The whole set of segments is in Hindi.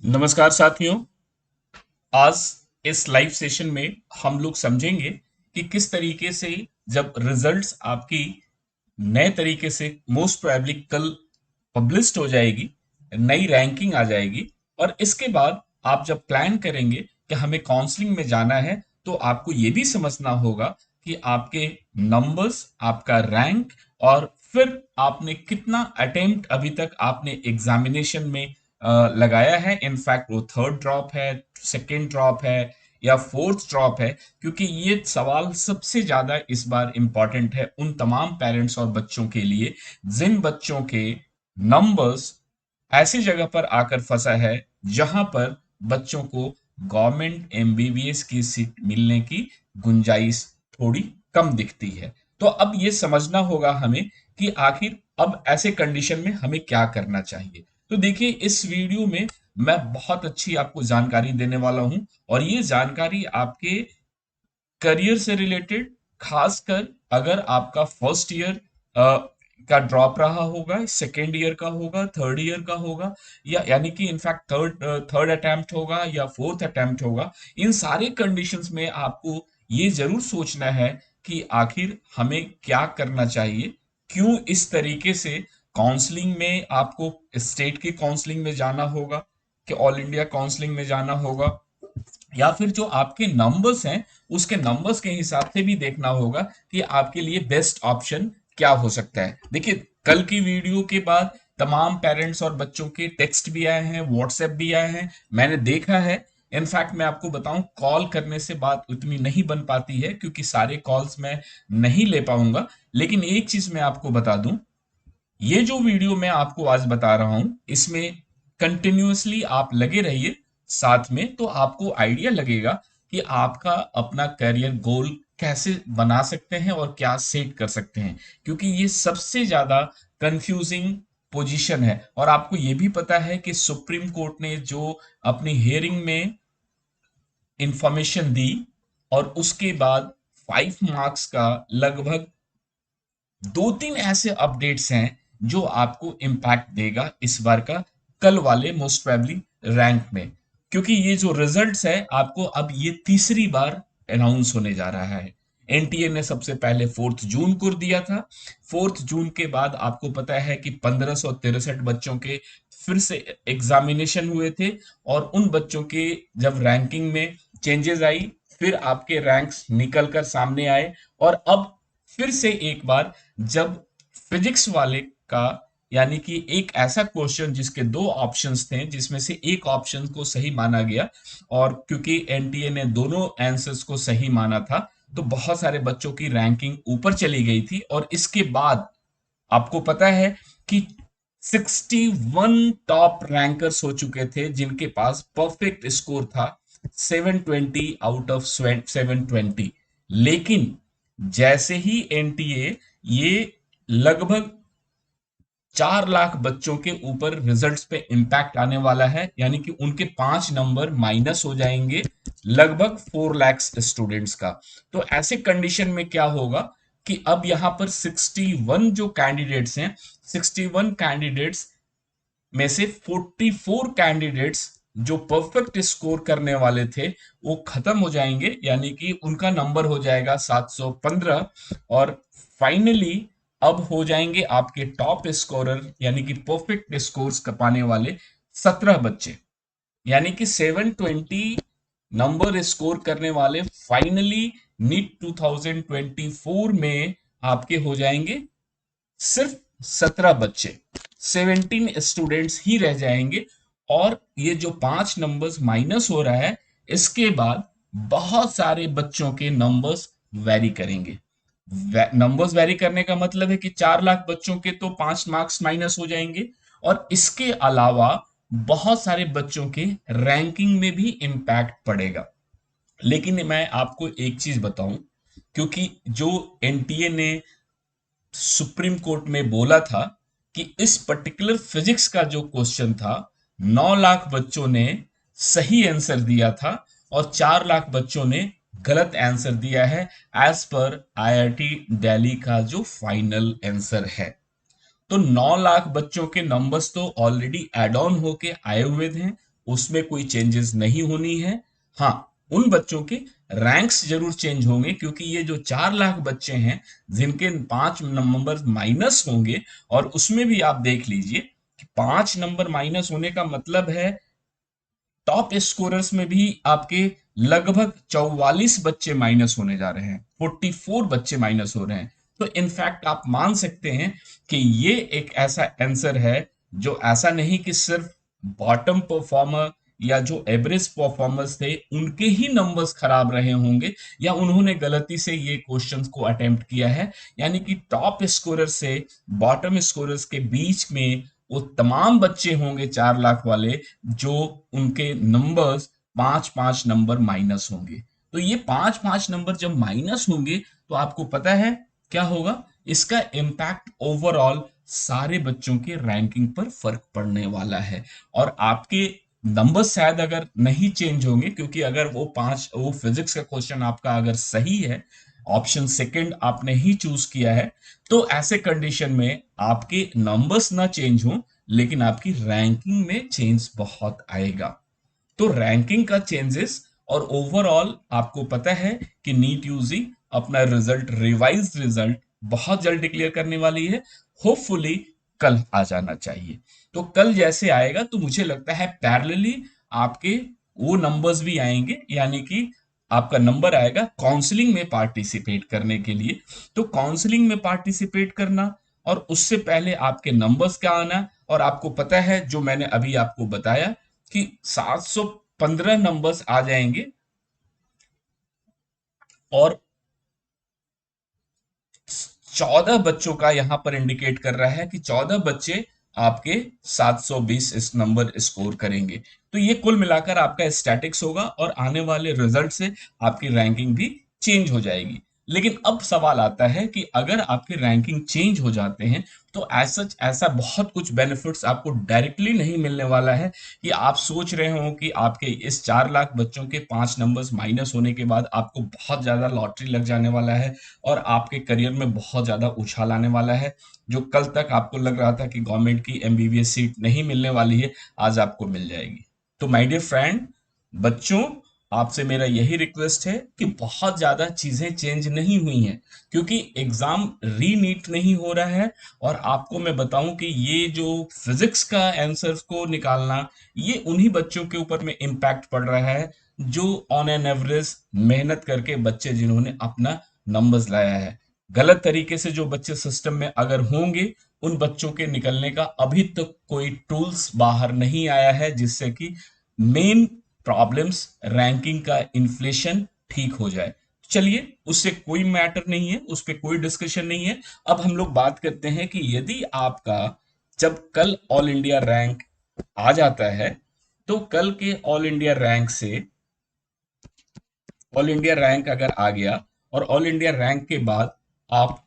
नमस्कार साथियों। आज इस लाइव सेशन में हम लोग समझेंगे कि किस तरीके से जब रिजल्ट्स आपकी नए तरीके से मोस्ट प्रोबेबली कल पब्लिश्ड हो जाएगी, नई रैंकिंग आ जाएगी और इसके बाद आप जब प्लान करेंगे कि हमें काउंसलिंग में जाना है तो आपको ये भी समझना होगा कि आपके नंबर्स, आपका रैंक और फिर आपने कितना अटेम्प्ट अभी तक आपने एग्जामिनेशन में लगाया है। इनफैक्ट वो थर्ड ड्रॉप है, सेकेंड ड्रॉप है या फोर्थ ड्रॉप है, क्योंकि ये सवाल सबसे ज्यादा इस बार इंपॉर्टेंट है उन तमाम पेरेंट्स और बच्चों के लिए जिन बच्चों के नंबर्स ऐसी जगह पर आकर फंसा है जहां पर बच्चों को गवर्नमेंट एमबीबीएस की सीट मिलने की गुंजाइश थोड़ी कम दिखती है। तो अब ये समझना होगा हमें कि आखिर अब ऐसे कंडीशन में हमें क्या करना चाहिए। तो देखिए, इस वीडियो में मैं बहुत अच्छी आपको जानकारी देने वाला हूं और ये जानकारी आपके करियर से रिलेटेड, खासकर अगर आपका फर्स्ट ईयर का ड्रॉप रहा होगा, सेकेंड ईयर का होगा, थर्ड ईयर का होगा या यानी कि इनफैक्ट थर्ड अटेम्प्ट होगा या फोर्थ अटेम्प्ट होगा। इन सारे कंडीशंस में आपको ये जरूर सोचना है कि आखिर हमें क्या करना चाहिए, क्यों इस तरीके से काउंसलिंग में आपको स्टेट की काउंसलिंग में जाना होगा कि ऑल इंडिया काउंसलिंग में जाना होगा, या फिर जो आपके नंबर्स हैं उसके नंबर्स के हिसाब से भी देखना होगा कि आपके लिए बेस्ट ऑप्शन क्या हो सकता है। देखिए, कल की वीडियो के बाद तमाम पेरेंट्स और बच्चों के टेक्स्ट भी आए हैं, व्हाट्सएप भी आए हैं, मैंने देखा है। इनफैक्ट मैं आपको बताऊं, कॉल करने से बात उतनी नहीं बन पाती है क्योंकि सारे कॉल्स मैं नहीं ले पाऊंगा। लेकिन एक चीज मैं आपको बता दूं, ये जो वीडियो मैं आपको आज बता रहा हूं इसमें कंटिन्यूअसली आप लगे रहिए साथ में, तो आपको आइडिया लगेगा कि आपका अपना करियर गोल कैसे बना सकते हैं और क्या सेट कर सकते हैं, क्योंकि ये सबसे ज्यादा कंफ्यूजिंग पोजीशन है। और आपको ये भी पता है कि सुप्रीम कोर्ट ने जो अपनी हियरिंग में इंफॉर्मेशन दी और उसके बाद 5 मार्क्स का लगभग 2-3 ऐसे अपडेट्स हैं जो आपको इम्पैक्ट देगा इस बार का कल वाले मोस्ट प्रोबेबली रैंक में। क्योंकि ये जो रिजल्ट्स है आपको अब ये तीसरी बार अनाउंस होने जा रहा है। एनटीए ने सबसे पहले 4 जून को दिया था। 4 जून के बाद आपको पता है कि 1563 बच्चों के फिर से एग्जामिनेशन हुए थे और उन बच्चों के जब रैंकिंग में चेंजेस आई, फिर आपके रैंक्स निकल कर सामने आए और अब फिर से एक बार जब फिजिक्स वाले का, यानी कि एक ऐसा क्वेश्चन जिसके दो ऑप्शंस थे जिसमें से एक ऑप्शन को सही माना गया और क्योंकि एनटीए ने दोनों आंसर्स को सही माना था तो बहुत सारे बच्चों की रैंकिंग ऊपर चली गई थी। और इसके बाद आपको पता है कि 61 टॉप रैंकर्स हो चुके थे जिनके पास परफेक्ट स्कोर था 720 आउट ऑफ 720। लेकिन जैसे ही एनटीए ये लगभग 4 लाख बच्चों के ऊपर रिजल्ट्स पे इम्पैक्ट आने वाला है, यानी कि उनके 5 नंबर माइनस हो जाएंगे लगभग 4 लाख स्टूडेंट्स का। तो ऐसे कंडीशन में क्या होगा कि अब यहां पर 61 जो कैंडिडेट्स हैं, 61 कैंडिडेट्स में से 44 कैंडिडेट्स जो परफेक्ट स्कोर करने वाले थे वो खत्म हो जाएंगे, यानी कि उनका नंबर हो जाएगा 715। और फाइनली अब हो जाएंगे आपके टॉप स्कोरर, यानी कि परफेक्ट स्कोर्स पाने वाले 17 बच्चे, यानी कि 720 नंबर स्कोर करने वाले फाइनली नीट 2024 में आपके हो जाएंगे सिर्फ 17 बच्चे, 17 स्टूडेंट्स ही रह जाएंगे। और ये जो 5 नंबर्स माइनस हो रहा है इसके बाद बहुत सारे बच्चों के नंबर्स वेरी करेंगे। नंबर्स वेरी करने का मतलब है कि 4 लाख बच्चों के तो 5 मार्क्स माइनस हो जाएंगे और इसके अलावा बहुत सारे बच्चों के रैंकिंग में भी इम्पैक्ट पड़ेगा। लेकिन मैं आपको एक चीज बताऊं, क्योंकि जो एनटीए ने सुप्रीम कोर्ट में बोला था कि इस पर्टिकुलर फिजिक्स का जो क्वेश्चन था, 9 लाख बच्चों ने सही आंसर दिया था और 4 लाख बच्चों ने गलत आंसर दिया है एज पर आईआईटी दिल्ली का जो फाइनल आंसर है। तो 9 लाख बच्चों के नंबर्स तो ऑलरेडी एड ऑन होके आए हुए थे, उसमें कोई चेंजेस नहीं होनी है। हाँ, उन बच्चों के रैंक्स जरूर चेंज होंगे, क्योंकि ये जो 4 लाख बच्चे हैं जिनके 5 नंबर माइनस होंगे, और उसमें भी आप देख लीजिए कि 5 नंबर माइनस होने का मतलब है टॉप स्कोरर्स में भी आपके लगभग 44 बच्चे माइनस होने जा रहे हैं, 44 बच्चे माइनस हो रहे हैं। तो इनफैक्ट आप मान सकते हैं कि ये एक ऐसा आंसर है जो ऐसा नहीं कि सिर्फ बॉटम परफॉर्मर या जो एवरेज परफॉर्मर्स थे उनके ही नंबर्स खराब रहे होंगे, या उन्होंने गलती से ये क्वेश्चंस को अटेम्प्ट किया है। यानी कि टॉप स्कोरर से बॉटम स्कोरर्स के बीच में वो तमाम बच्चे होंगे 4 लाख वाले, जो उनके नंबर्स 5-5 नंबर माइनस होंगे। तो ये 5-5 नंबर जब माइनस होंगे तो आपको पता है क्या होगा, इसका इम्पैक्ट ओवरऑल सारे बच्चों के रैंकिंग पर फर्क पड़ने वाला है। और आपके नंबर शायद अगर नहीं चेंज होंगे, क्योंकि अगर वो फिजिक्स का क्वेश्चन आपका अगर सही है, ऑप्शन सेकंड आपने ही चूज किया है, तो ऐसे कंडीशन में आपके नंबर्स ना चेंज हो, लेकिन आपकी रैंकिंग में चेंज बहुत आएगा। तो रैंकिंग का चेंजेस और ओवरऑल आपको पता है कि नीट यूजी अपना रिजल्ट, रिवाइज रिजल्ट बहुत जल्द डिक्लेयर करने वाली है। होपफुली कल आ जाना चाहिए। तो कल जैसे आएगा तो मुझे लगता है पैरेलली आपके वो नंबर्स भी आएंगे, यानी कि आपका नंबर आएगा काउंसलिंग में पार्टिसिपेट करने के लिए। तो काउंसलिंग में पार्टिसिपेट करना और उससे पहले आपके नंबर्स का आना, और आपको पता है जो मैंने अभी आपको बताया कि 715 नंबर्स आ जाएंगे, और 14 बच्चों का यहां पर इंडिकेट कर रहा है कि 14 बच्चे आपके 720 इस नंबर स्कोर करेंगे। तो ये कुल मिलाकर आपका स्टैटिक्स होगा, और आने वाले रिजल्ट से आपकी रैंकिंग भी चेंज हो जाएगी। लेकिन अब सवाल आता है कि अगर आपके रैंकिंग चेंज हो जाते हैं तो ऐसा बहुत कुछ बेनिफिट्स आपको डायरेक्टली नहीं मिलने वाला है कि आप सोच रहे हो कि आपके इस 4 लाख बच्चों के 5 नंबर्स माइनस होने के बाद आपको बहुत ज्यादा लॉटरी लग जाने वाला है, और आपके करियर में बहुत ज्यादा उछाल आने वाला है। जो कल तक आपको लग रहा था कि गवर्नमेंट की एमबीबीएस सीट नहीं मिलने वाली है, आज आपको मिल जाएगी। तो माय डियर फ्रेंड, बच्चों, आपसे मेरा यही रिक्वेस्ट है कि बहुत ज्यादा चीजें चेंज नहीं हुई हैं, क्योंकि एग्जाम रीनीट नहीं हो रहा है। और आपको मैं बताऊं कि ये जो फिजिक्स का आंसर्स को निकालना, ये उन्हीं बच्चों के ऊपर में इम्पैक्ट पड़ रहा है जो ऑन एन एवरेज मेहनत करके बच्चे जिन्होंने अपना नंबर्स लाया है। गलत तरीके से जो बच्चे सिस्टम में अगर होंगे, उन बच्चों के निकलने का अभी तक कोई टूल्स बाहर नहीं आया है जिससे कि मेन प्रॉब्लम्स, रैंकिंग का इन्फ्लेशन ठीक हो जाए। चलिए, उससे कोई मैटर नहीं है, उस पर कोई डिस्कशन नहीं है। अब हम लोग बात करते हैं कि यदि आपका जब कल ऑल इंडिया रैंक आ जाता है, तो कल के ऑल इंडिया रैंक से, ऑल इंडिया रैंक अगर आ गया और ऑल इंडिया रैंक के बाद आप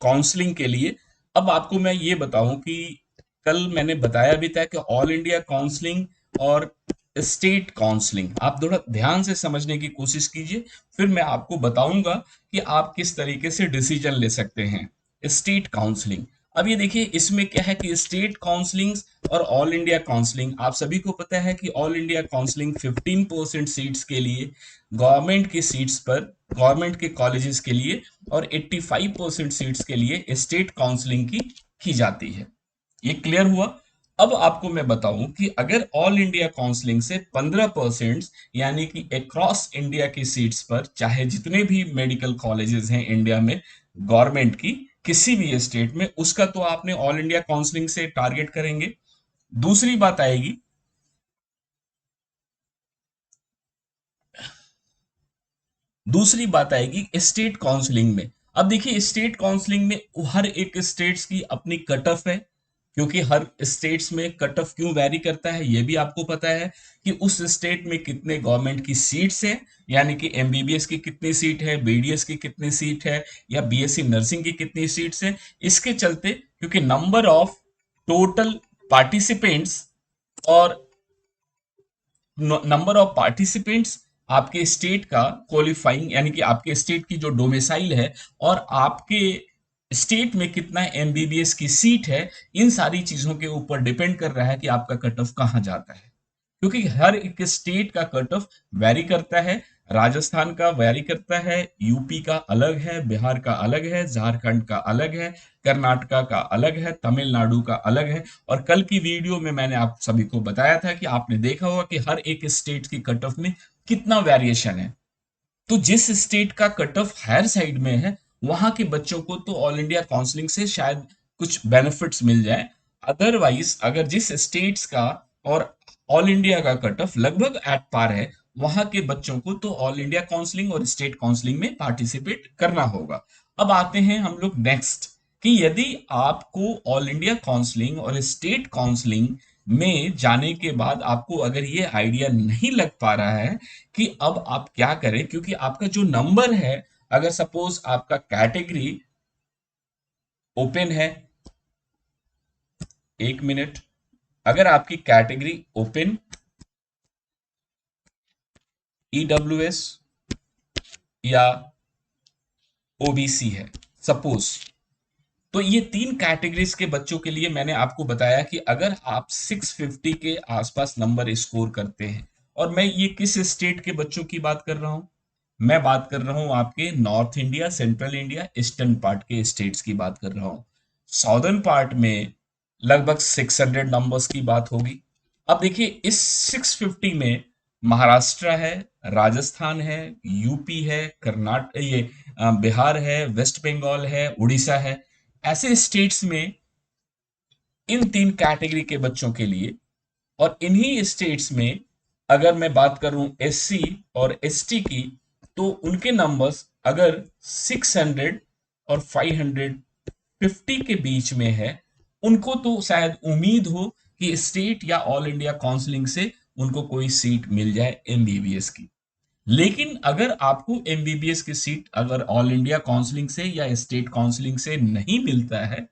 काउंसलिंग के लिए, अब आपको मैं ये बताऊं कि कल मैंने बताया भी था कि ऑल इंडिया काउंसलिंग और स्टेट काउंसलिंग, आप थोड़ा ध्यान से समझने की कोशिश कीजिए, फिर मैं आपको बताऊंगा कि आप किस तरीके से डिसीजन ले सकते हैं। स्टेट काउंसलिंग, अब ये देखिए इसमें क्या है कि स्टेट काउंसलिंग और ऑल इंडिया काउंसलिंग, आप सभी को पता है कि ऑल इंडिया काउंसलिंग 15% सीट्स के लिए गवर्नमेंट की सीट्स पर, गवर्नमेंट के कॉलेजेस के लिए, और 85% सीट्स के लिए स्टेट काउंसलिंग की जाती है। ये क्लियर हुआ। अब आपको मैं बताऊं कि अगर ऑल इंडिया काउंसलिंग से 15%, यानी कि अक्रॉस इंडिया की सीट्स पर, चाहे जितने भी मेडिकल कॉलेजेस हैं इंडिया में गवर्नमेंट की किसी भी स्टेट में, उसका तो आपने ऑल इंडिया काउंसलिंग से टारगेट करेंगे। दूसरी बात आएगी, दूसरी बात आएगी स्टेट काउंसलिंग में। अब देखिए स्टेट काउंसलिंग में हर एक स्टेट्स की अपनी कट ऑफ है, क्योंकि हर स्टेट्स में कट ऑफ क्यों वैरी करता है ये भी आपको पता है कि उस स्टेट में कितने गवर्नमेंट की सीट्स हैं, यानी कि एमबीबीएस की कितनी सीट है, बीडीएस की कितनी सीट है, या बीएससी नर्सिंग की कितनी सीट्स हैं। इसके चलते, क्योंकि नंबर ऑफ टोटल पार्टिसिपेंट्स और नंबर ऑफ पार्टिसिपेंट्स आपके स्टेट का क्वालिफाइंग, यानी कि आपके स्टेट की जो डोमिसाइल है, और आपके स्टेट में कितना एमबीबीएस की सीट है, इन सारी चीजों के ऊपर डिपेंड कर रहा है कि आपका कट ऑफ कहाँ जाता है। क्योंकि हर एक स्टेट का कट ऑफ वैरी करता है। राजस्थान का वैरी करता है, यूपी का अलग है, बिहार का अलग है, झारखंड का अलग है, कर्नाटका का अलग है, तमिलनाडु का अलग है। और कल की वीडियो में मैंने आप सभी को बताया था कि आपने देखा होगा कि हर एक स्टेट की कट ऑफ में कितना वेरिएशन है। तो जिस स्टेट का कट ऑफ हायर साइड में है, वहां के बच्चों को तो ऑल इंडिया काउंसलिंग से शायद कुछ बेनिफिट्स मिल जाए। अदरवाइज अगर जिस स्टेट्स का और ऑल इंडिया का कट ऑफ लगभग एट पार है, वहां के बच्चों को तो ऑल इंडिया काउंसलिंग और स्टेट काउंसलिंग में पार्टिसिपेट करना होगा। अब आते हैं हम लोग नेक्स्ट, कि यदि आपको ऑल इंडिया काउंसलिंग और स्टेट काउंसलिंग में जाने के बाद आपको अगर ये आइडिया नहीं लग पा रहा है कि अब आप क्या करें, क्योंकि आपका जो नंबर है, अगर सपोज आपका कैटेगरी ओपन है, एक मिनट, अगर आपकी कैटेगरी ओपन, ईडब्ल्यूएस या ओबीसी है सपोज, तो ये तीन कैटेगरीज के बच्चों के लिए मैंने आपको बताया कि अगर आप 650 के आसपास नंबर स्कोर करते हैं, और मैं ये किस स्टेट के बच्चों की बात कर रहा हूं, मैं बात कर रहा हूं आपके north India, central India, eastern part के स्टेट्स की बात कर रहा हूं। साउदर्न पार्ट में लगभग 600 नंबर्स की बात होगी। अब देखिए इस 650 में महाराष्ट्र है, राजस्थान है, यूपी है, कर्नाटक, ये बिहार है, वेस्ट बंगाल है, उड़ीसा है। ऐसे स्टेट्स में इन तीन कैटेगरी के बच्चों के लिए, और इन्हीं स्टेट्स में अगर मैं बात करूं एससी और एसटी की, तो उनके नंबर्स अगर 600 और 550 के बीच में है, उनको तो शायद उम्मीद हो कि स्टेट या ऑल इंडिया काउंसलिंग से उनको कोई सीट मिल जाए एमबीबीएस की। लेकिन अगर आपको एमबीबीएस की सीट अगर ऑल इंडिया काउंसलिंग से या स्टेट काउंसलिंग से नहीं मिलता है,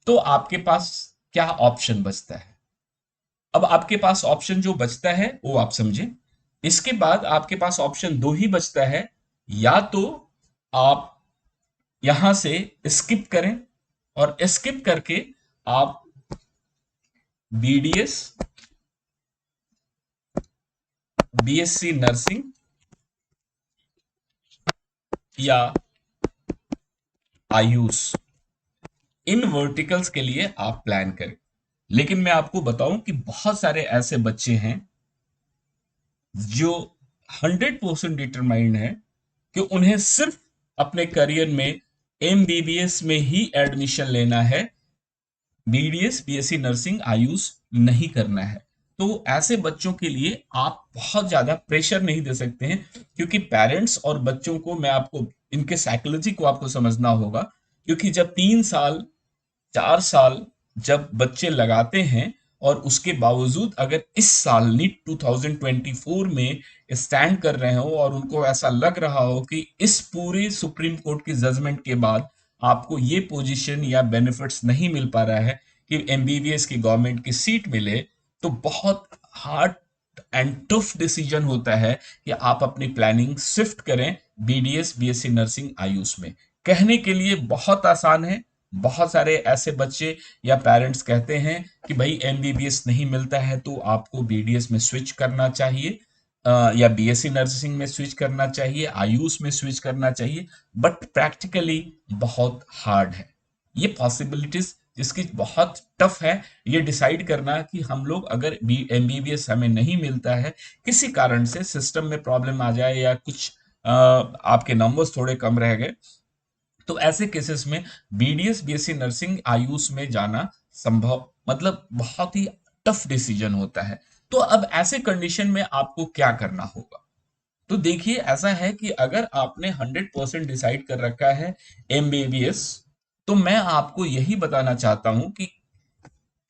तो आपके पास क्या ऑप्शन बचता है? अब आपके पास ऑप्शन जो बचता है वो आप समझें। इसके बाद आपके पास ऑप्शन दो ही बचता है, या तो आप यहां से स्किप करें, और स्किप करके आप बीडीएस, बीएससी नर्सिंग या आयुष, इन वर्टिकल्स के लिए आप प्लान करें। लेकिन मैं आपको बताऊं कि बहुत सारे ऐसे बच्चे हैं जो 100% डिटरमाइंड है कि उन्हें सिर्फ अपने करियर में एमबीबीएस में ही एडमिशन लेना है, बीडीएस, बीएससी नर्सिंग, आयुष नहीं करना है। तो ऐसे बच्चों के लिए आप बहुत ज्यादा प्रेशर नहीं दे सकते हैं, क्योंकि पेरेंट्स और बच्चों को, मैं आपको इनके साइकोलॉजी को आपको समझना होगा। क्योंकि जब 3 साल 4 साल जब बच्चे लगाते हैं, और उसके बावजूद अगर इस साल नीट 2024 में स्टैंड कर रहे हो, और उनको ऐसा लग रहा हो कि इस पूरे सुप्रीम कोर्ट की जजमेंट के बाद आपको ये पोजीशन या बेनिफिट्स नहीं मिल पा रहा है कि एमबीबीएस की गवर्नमेंट की सीट मिले, तो बहुत हार्ड एंड टफ डिसीजन होता है कि आप अपनी प्लानिंग शिफ्ट करें बीडीएस, बीएससी नर्सिंग, आयुष में। कहने के लिए बहुत आसान है। बहुत सारे ऐसे बच्चे या पेरेंट्स कहते हैं कि भाई एमबीबीएस नहीं मिलता है तो आपको बीडीएस में स्विच करना चाहिए, या बीएससी नर्सिंग में स्विच करना चाहिए, आयुष में स्विच करना चाहिए। बट प्रैक्टिकली बहुत हार्ड है, ये पॉसिबिलिटीज जिसकी बहुत टफ है, ये डिसाइड करना कि हम लोग अगर एमबीबीएस हमें नहीं मिलता है, किसी कारण से सिस्टम में प्रॉब्लम आ जाए या कुछ आपके नंबर्स थोड़े कम रह गए, तो ऐसे केसेस में बीडीएस, बीएससी नर्सिंग, आयुष में जाना संभव, मतलब बहुत ही टफ डिसीजन होता है। तो अब ऐसे कंडीशन में आपको क्या करना होगा? तो देखिए ऐसा है कि अगर आपने 100% डिसाइड कर रखा है एमबीबीएस, तो मैं आपको यही बताना चाहता हूं कि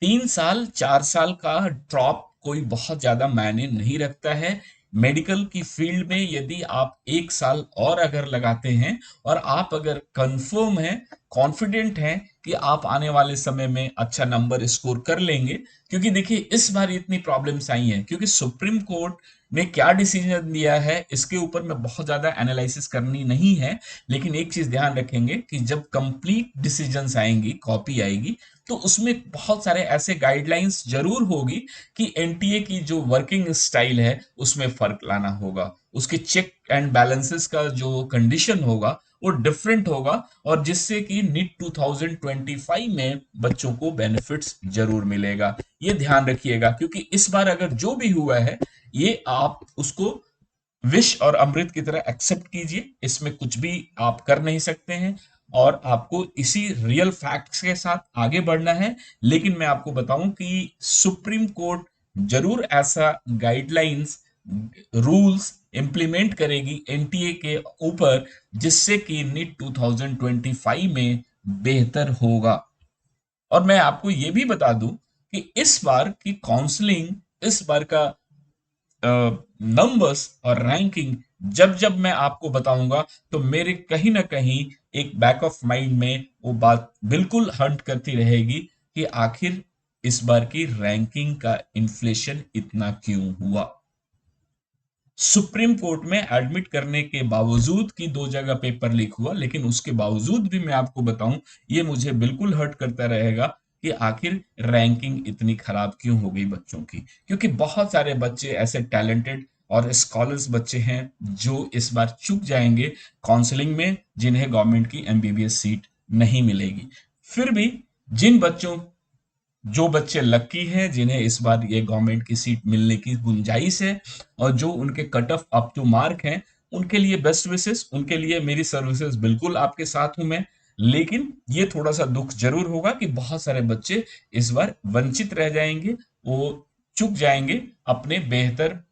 3 साल 4 साल का ड्रॉप कोई बहुत ज्यादा मायने नहीं रखता है। मेडिकल की फील्ड में यदि आप 1 साल और अगर लगाते हैं, और आप अगर कंफर्म है कॉन्फिडेंट हैं कि आप आने वाले समय में अच्छा नंबर स्कोर कर लेंगे। क्योंकि देखिए इस बार इतनी प्रॉब्लम्स आई हैं क्योंकि सुप्रीम कोर्ट ने क्या डिसीजन दिया है इसके ऊपर मैं बहुत ज्यादा एनालिसिस करनी नहीं है, लेकिन एक चीज ध्यान रखेंगे कि जब कंप्लीट डिसीजंस आएंगी, कॉपी आएगी, तो उसमें बहुत सारे ऐसे गाइडलाइंस जरूर होगी कि एनटीए की जो वर्किंग स्टाइल है उसमें फर्क लाना होगा, उसके चेक एंड बैलेंसेस का जो कंडीशन होगा वो डिफरेंट होगा, और जिससे कि नीट 2025 में बच्चों को बेनिफिट्स जरूर मिलेगा। ये ध्यान रखिएगा क्योंकि इस बार अगर जो भी हुआ है ये आप उसको विश और अमृत की तरह एक्सेप्ट कीजिए, इसमें कुछ भी आप कर नहीं सकते हैं और आपको इसी रियल फैक्ट्स के साथ आगे बढ़ना है। लेकिन मैं आपको बताऊं कि सुप्रीम कोर्ट जरूर ऐसा गाइडलाइंस, रूल्स इंप्लीमेंट करेगी एनटीए के ऊपर जिससे कि नीट 2025 में बेहतर होगा। और मैं आपको यह भी बता दूं कि इस बार की काउंसलिंग, इस बार का नंबर्स और रैंकिंग जब जब मैं आपको बताऊंगा तो मेरे कहीं ना कहीं एक बैक ऑफ माइंड में वो बात बिल्कुल हंट करती रहेगी कि आखिर इस बार की रैंकिंग का इन्फ्लेशन इतना क्यों हुआ। सुप्रीम कोर्ट में एडमिट करने के बावजूद कि 2 जगह पेपर लीक हुआ, लेकिन उसके बावजूद भी मैं आपको बताऊं ये मुझे बिल्कुल हर्ट करता रहेगा कि आखिर रैंकिंग इतनी खराब क्यों हो गई बच्चों की। क्योंकि बहुत सारे बच्चे ऐसे टैलेंटेड और स्कॉलर्स बच्चे हैं जो इस बार चूक जाएंगे काउंसलिंग में, जिन्हें गवर्नमेंट की एमबीबीएस सीट नहीं मिलेगी। फिर भी जिन बच्चों, जो बच्चे लकी हैं जिन्हें इस बार ये गवर्नमेंट की सीट मिलने की गुंजाइश है और जो उनके cut off up to mark हैं, उनके लिए बेस्ट विशेस, उनके लिए मेरी सर्विसेज बिल्कुल आपके साथ हूं मैं। लेकिन ये थोड़ा सा दुख जरूर होगा कि बहुत सारे बच्चे इस बार वंचित रह जाएंगे, वो चूक जाएंगे अपने बेहतर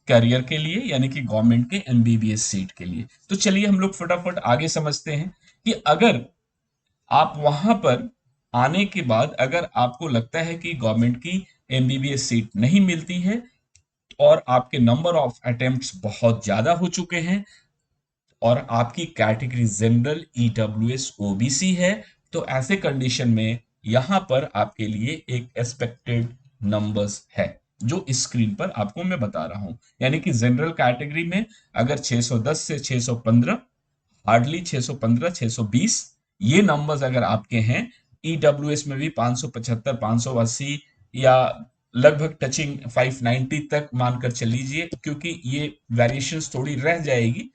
करियर के लिए, यानी कि गवर्नमेंट के एमबीबीएस सीट के लिए। तो चलिए हम लोग फटाफट आगे समझते हैं कि अगर आप वहां पर आने के बाद अगर आपको लगता है कि गवर्नमेंट की एमबीबीएस सीट नहीं मिलती है और आपके नंबर ऑफ अटेम्प्ट्स बहुत ज्यादा हो चुके हैं और आपकी कैटेगरी जनरल, ईडब्ल्यूएस, ओबीसी है, तो ऐसे कंडीशन में यहां पर आपके लिए एक एक्सपेक्टेड नंबर्स है जो इस स्क्रीन पर आपको मैं बता रहा हूं। यानी कि जनरल कैटेगरी में अगर 610 से 615, हार्डली 615, 620 ये नंबर्स अगर आपके हैं, ईडब्ल्यूएस में भी 575, 580 या लगभग टचिंग 590 तक मानकर चल लीजिए, क्योंकि ये वेरिएशंस थोड़ी रह जाएगी,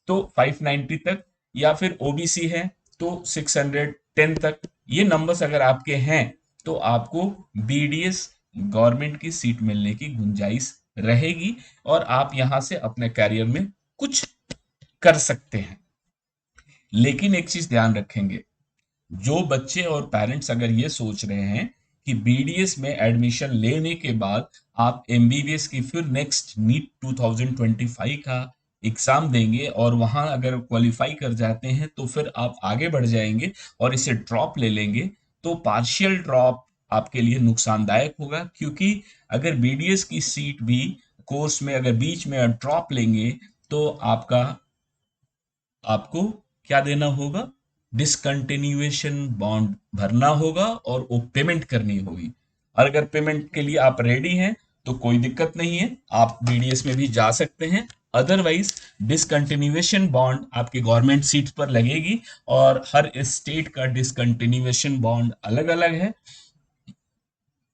तो 590 तक, या फिर ओबीसी है तो 610 तक, ये नंबर्स अगर आपके हैं तो आपको बीडीएस गवर्नमेंट की सीट मिलने की गुंजाइश रहेगी और आप यहां से अपने कैरियर में कुछ कर सकते हैं। लेकिन एक चीज ध्यान रखेंगे, जो बच्चे और पेरेंट्स अगर ये सोच रहे हैं कि बीडीएस में एडमिशन लेने के बाद आप एमबीबीएस की फिर नेक्स्ट नीट 2025 का एग्जाम देंगे और वहां अगर क्वालिफाई कर जाते हैं तो फिर आप आगे बढ़ जाएंगे और इसे ड्रॉप ले लेंगे, तो पार्शियल ड्रॉप आपके लिए नुकसानदायक होगा। क्योंकि अगर बीडीएस की सीट भी कोर्स में अगर बीच में ड्रॉप लेंगे तो आपको क्या देना होगा, डिसकंटिन्यूएशन बॉन्ड भरना होगा और वो पेमेंट करनी होगी। और अगर पेमेंट के लिए आप रेडी हैं तो कोई दिक्कत नहीं है, आप बीडीएस में भी जा सकते हैं। अदरवाइज डिसकंटिन्यूएशन बॉन्ड आपके गवर्नमेंट सीट पर लगेगी और हर स्टेट का डिसकंटिन्यूएशन बॉन्ड अलग अलग है,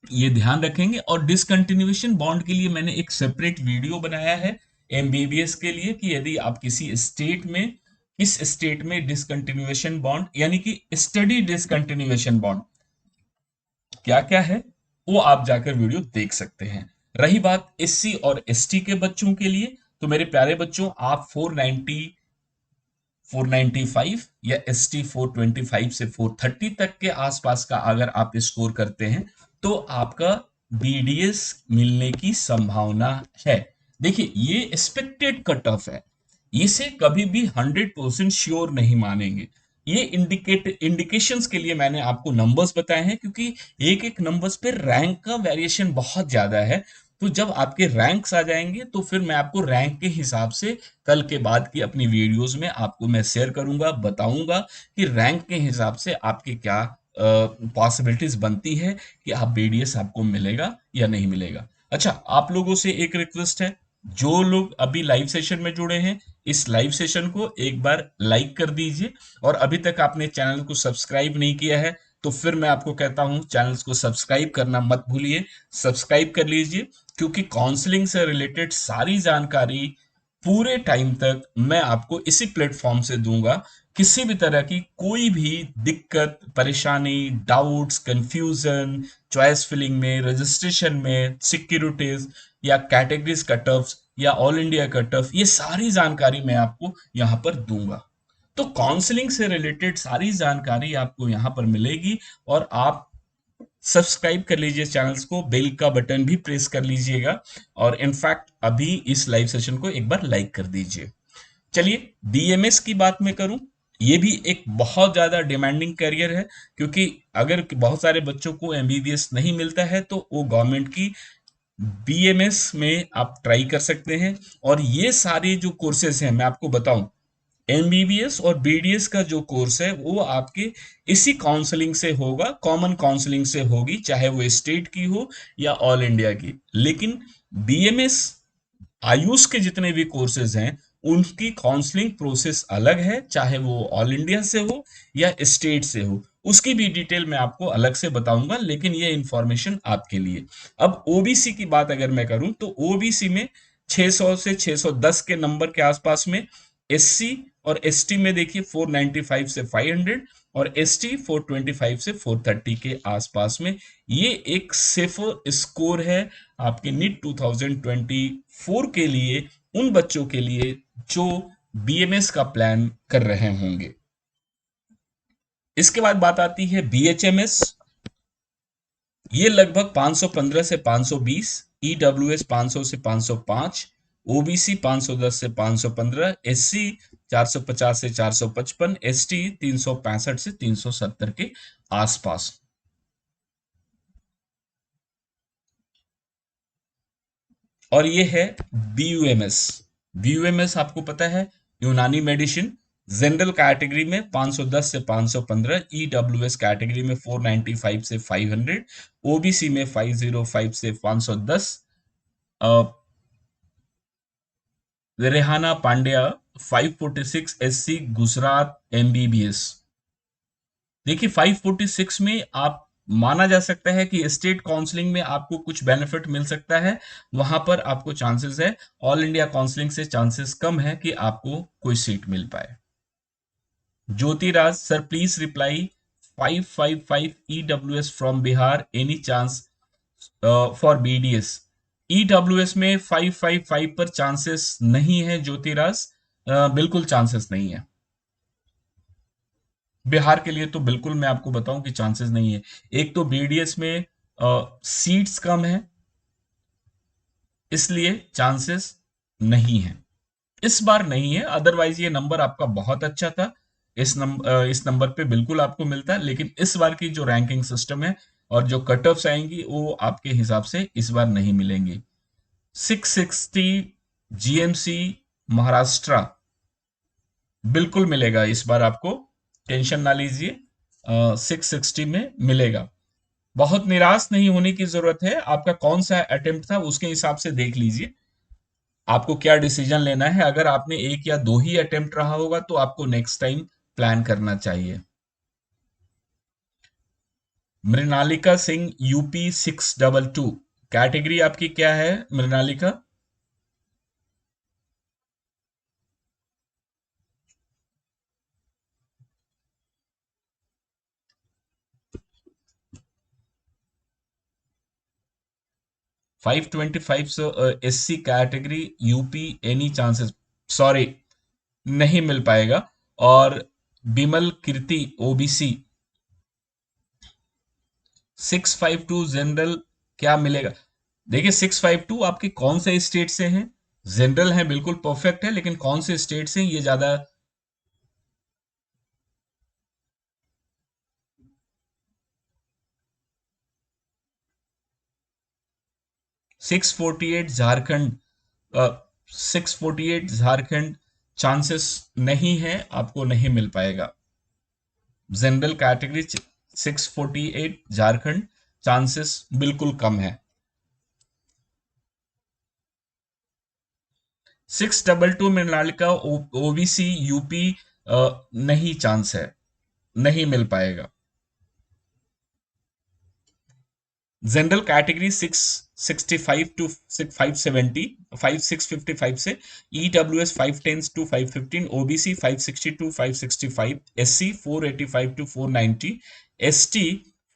ये ध्यान रखेंगे। और डिसकंटिन्यूएशन बॉन्ड के लिए मैंने एक सेपरेट वीडियो बनाया है एमबीबीएस के लिए कि यदि आप किसी स्टेट में, इस स्टेट में डिसकंटिन्यूएशन बॉन्ड यानी कि स्टडी डिसकंटिन्यूएशन बॉन्ड क्या क्या है वो आप जाकर वीडियो देख सकते हैं। रही बात एससी और एसटी के बच्चों के लिए, तो मेरे प्यारे बच्चों आप 495 या एसटी 425 से 430 तक के आसपास का अगर आप स्कोर करते हैं तो आपका बीडीएस मिलने की संभावना है। देखिए ये एक्सपेक्टेड कट ऑफ है, इसे कभी भी 100% श्योर नहीं मानेंगे। ये इंडिकेशंस के लिए मैंने आपको नंबर्स बताए हैं, क्योंकि एक एक नंबर्स पे रैंक का वेरिएशन बहुत ज्यादा है। तो जब आपके रैंक्स आ जाएंगे तो फिर मैं आपको रैंक के हिसाब से कल के बाद की अपनी वीडियोस में आपको मैं शेयर करूंगा, बताऊंगा कि रैंक के हिसाब से आपके क्या पॉसिबिलिटीज बनती है कि आप बीडीएस आपको मिलेगा या नहीं मिलेगा। अच्छा, आप लोगों से एक रिक्वेस्ट है, जो लोग अभी लाइव सेशन में जुड़े हैं, इस लाइव सेशन को एक बार लाइक कर दीजिए, और अभी तक आपने चैनल को सब्सक्राइब नहीं किया है तो फिर मैं आपको कहता हूं चैनल को सब्सक्राइब करना मत भूलिए, सब्सक्राइब कर लीजिए, क्योंकि काउंसलिंग से रिलेटेड सारी जानकारी पूरे टाइम तक मैं आपको इसी प्लेटफॉर्म से दूंगा। किसी भी तरह की कोई भी दिक्कत, परेशानी, डाउट्स, कंफ्यूजन, चॉइस फिलिंग में, रजिस्ट्रेशन में, सिक्योरिटीज या कैटेगरीज कट ऑफ या ऑल इंडिया कट ऑफ, ये सारी जानकारी मैं आपको यहाँ पर दूंगा। तो काउंसलिंग से रिलेटेड सारी जानकारी आपको यहाँ पर मिलेगी, और आप सब्सक्राइब कर लीजिए चैनल्स को, बेल का बटन भी प्रेस कर लीजिएगा, और इनफैक्ट अभी इस लाइव सेशन को एक बार लाइक कर दीजिए। चलिए, बीएमएस की बात मैं करूं, ये भी एक बहुत ज्यादा डिमांडिंग करियर है, क्योंकि अगर बहुत सारे बच्चों को एमबीबीएस नहीं मिलता है तो वो गवर्नमेंट की बीएमएस में आप ट्राई कर सकते हैं। और ये सारे जो कोर्सेज हैं मैं आपको बताऊं, एमबीबीएस और बीडीएस का जो कोर्स है वो आपके इसी काउंसलिंग से होगा, कॉमन काउंसलिंग से होगी, चाहे वो स्टेट की हो या ऑल इंडिया की। लेकिन बीएमएस, आयुष के जितने भी कोर्सेज हैं उनकी काउंसलिंग प्रोसेस अलग है, चाहे वो ऑल इंडिया से हो या स्टेट से हो, उसकी भी डिटेल मैं आपको अलग से बताऊंगा, लेकिन ये इंफॉर्मेशन आपके लिए। अब ओबीसी की बात अगर मैं करूं तो ओबीसी में 600 से 610 के नंबर के आसपास में, एससी और एसटी में देखिए 495 से 500, और एसटी 425 से 430 के आसपास में। ये एक सेफर स्कोर है आपके नीट 2024 के लिए, उन बच्चों के लिए जो बीएमएस का प्लान कर रहे होंगे। इसके बाद बात आती है बीएचएमएस। ये लगभग 515 से 520, ईडब्ल्यूएस 500 से 505, ओबीसी 510 से 515, एससी 450 से 455, एसटी 365 से 370 के आसपास। और ये है बीयूएमएस। बीयूएमएस आपको पता है, यूनानी मेडिसिन। जनरल कैटेगरी में 510 से 515, ईडब्ल्यूएस कैटेगरी में 495 से 500, ओबीसी में 505 से 510, रेहाना पांड्या 546, एससी गुजरात एमबीबीएस। देखिए 546 में आप, माना जा सकता है कि स्टेट काउंसलिंग में आपको कुछ बेनिफिट मिल सकता है, वहां पर आपको चांसेस है। ऑल इंडिया काउंसलिंग से चांसेस कम है कि आपको कोई सीट मिल पाए। Jyotiraj sir, please reply 555 EWS from Bihar, any chance for BDS. EWS में 555 पर चांसेस नहीं है ज्योतिराज, बिल्कुल चांसेस नहीं है। बिहार के लिए तो बिल्कुल मैं आपको बताऊं कि चांसेस नहीं है। एक तो बीडीएस में सीट्स कम है, इसलिए चांसेस नहीं है, इस बार नहीं है। अदरवाइज ये नंबर आपका बहुत अच्छा था, इस नंबर पे बिल्कुल आपको मिलता है, लेकिन इस बार की जो रैंकिंग सिस्टम है और जो कट ऑफ्स आएंगी वो आपके हिसाब से इस बार नहीं मिलेंगी। 660 जीएमसी महाराष्ट्र बिल्कुल मिलेगा इस बार आपको, टेंशन ना लीजिए, 660 में मिलेगा। बहुत निराश नहीं होने की जरूरत है, आपका कौन सा अटेम्प्ट था उसके हिसाब से देख लीजिए आपको क्या डिसीजन लेना है। अगर आपने एक या दो ही अटेम्प्ट रहा होगा तो आपको नेक्स्ट टाइम प्लान करना चाहिए। मृणालिका सिंह यूपी 622, कैटेगरी आपकी क्या है मृणालिका? 525 से SC category UP, any chances? Sorry, नहीं मिल पाएगा। और बिमल कीर्ति ओबीसी 652 जनरल, क्या मिलेगा? देखिए 652 आपके कौन से स्टेट से हैं? जनरल है बिल्कुल परफेक्ट है, लेकिन कौन से स्टेट से हैं, ये ज्यादा। 648 झारखंड, 648 झारखंड चांसेस नहीं है, आपको नहीं मिल पाएगा। जनरल कैटेगरी 648 झारखंड चांसेस बिल्कुल कम है। 622 मृणाल का ओबीसी यूपी नहीं चांस है, नहीं मिल पाएगा। जनरल कैटेगरी 665 टू 570, 5655 से, EWS 510 to 515, OBC 560 to 565, SC 485 to 490, ST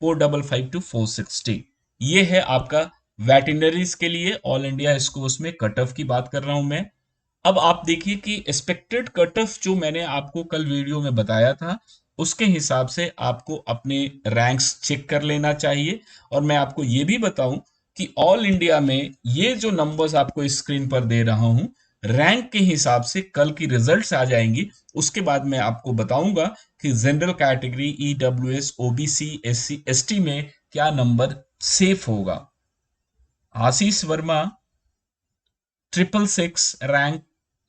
455 to 460। ये है आपका वेटरनरीज के लिए ऑल इंडिया स्कोर्स में कट ऑफ की बात कर रहा हूं मैं। अब आप देखिए कि एक्सपेक्टेड कट ऑफ जो मैंने आपको कल वीडियो में बताया था, उसके हिसाब से आपको अपने रैंक्स चेक कर लेना चाहिए। और मैं आपको ये भी बताऊं कि ऑल इंडिया में ये जो नंबर्स आपको स्क्रीन पर दे रहा हूं, रैंक के हिसाब से कल की रिजल्ट्स आ जाएंगी। उसके बाद मैं आपको बताऊंगा कि general category, EWS, OBC, SC, ST में क्या नंबर सेफ होगा। आशीष वर्मा 666 रैंक,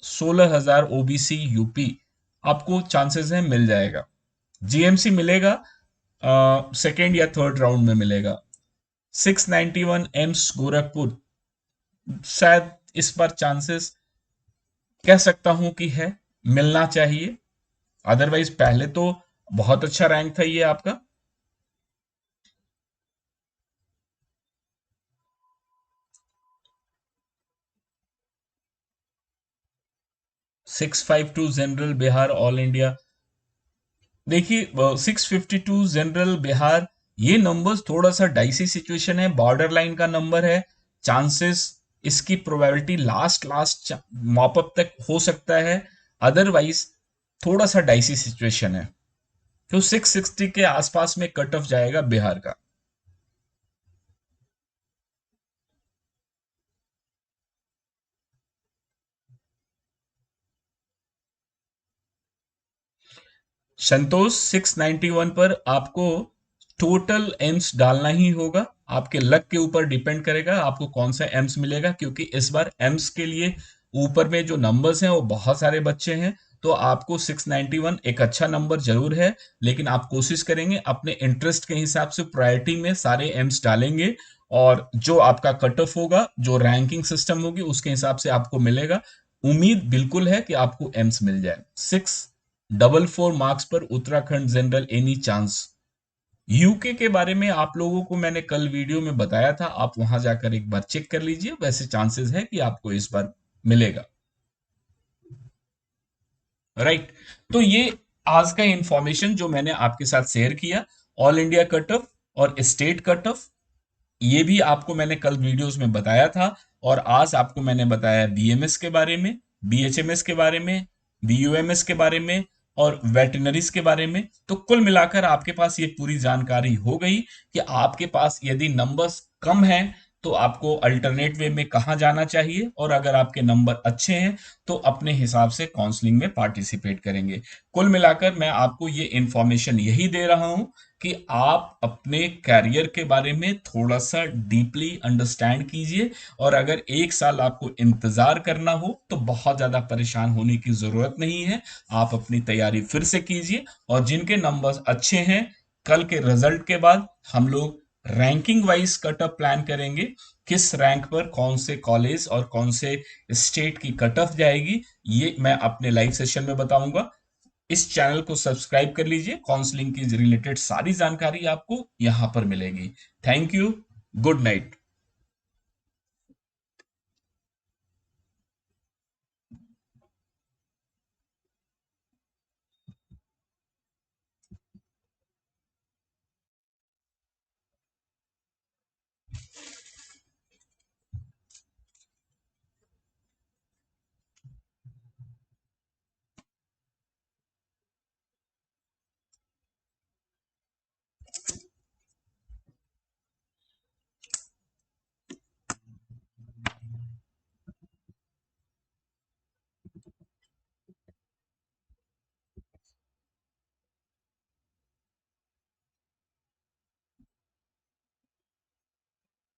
16,000 ओबीसी यूपी, आपको चांसेस है मिल जाएगा। जीएमसी मिलेगा, सेकेंड या थर्ड राउंड में मिलेगा। 691 एम्स गोरखपुर, शायद इस बार चांसेस कह सकता हूं कि है, मिलना चाहिए। अदरवाइज पहले तो बहुत अच्छा रैंक था ये आपका। 652 जनरल बिहार ऑल इंडिया, देखिए 652 जनरल बिहार, ये नंबर्स थोड़ा सा डाइसी सिचुएशन है, बॉर्डर लाइन का नंबर है। चांसेस, इसकी probability last last mop up तक हो सकता है, अदरवाइज थोड़ा सा डाइसी सिचुएशन है। तो 660 के आसपास में कट ऑफ जाएगा बिहार का। संतोष 691 पर आपको टोटल एम्स डालना ही होगा। आपके लक के ऊपर डिपेंड करेगा आपको कौन सा एम्स मिलेगा, क्योंकि इस बार एम्स के लिए ऊपर में जो नंबर्स हैं वो बहुत सारे बच्चे हैं। तो आपको 691 एक अच्छा नंबर जरूर है, लेकिन आप कोशिश करेंगे अपने इंटरेस्ट के हिसाब से प्रायोरिटी में सारे एम्स डालेंगे, और जो आपका कट ऑफ होगा, जो रैंकिंग सिस्टम होगी, उसके हिसाब से आपको मिलेगा। उम्मीद बिल्कुल है कि आपको एम्स मिल जाए। 644 मार्क्स पर Uttarakhand general any chance. UK के बारे में आप लोगों को मैंने कल वीडियो में बताया था, आप वहां जाकर एक बार चेक कर लीजिए, वैसे चांसेस है कि आपको इस बार मिलेगा। राइट, तो ये आज का इंफॉर्मेशन जो मैंने आपके साथ शेयर किया, ऑल इंडिया कट ऑफ और स्टेट कट ऑफ, ये भी आपको मैंने कल वीडियोस में बताया था। और आज आपको मैंने बताया बीएमएस के बारे में, बीएचएमएस के बारे में, बीयूएमएस के बारे में, और वेटरनरीज के बारे में। तो कुल मिलाकर आपके पास ये पूरी जानकारी हो गई कि आपके पास यदि नंबर्स कम हैं तो आपको अल्टरनेट वे में कहाँ जाना चाहिए, और अगर आपके नंबर अच्छे हैं तो अपने हिसाब से काउंसलिंग में पार्टिसिपेट करेंगे। कुल मिलाकर मैं आपको ये इंफॉर्मेशन यही दे रहा हूं कि आप अपने कैरियर के बारे में थोड़ा सा डीपली अंडरस्टैंड कीजिए, और अगर एक साल आपको इंतजार करना हो तो बहुत ज्यादा परेशान होने की जरूरत नहीं है। आप अपनी तैयारी फिर से कीजिए, और जिनके नंबर्स अच्छे हैं, कल के रिजल्ट के बाद हम लोग ranking wise cut off plan करेंगे, किस रैंक पर कौन से कॉलेज और कौन से स्टेट की कट ऑफ जाएगी, ये मैं अपने लाइव सेशन में बताऊंगा। इस चैनल को सब्सक्राइब कर लीजिए, काउंसलिंग की रिलेटेड सारी जानकारी आपको यहां पर मिलेगी। Thank you, good night.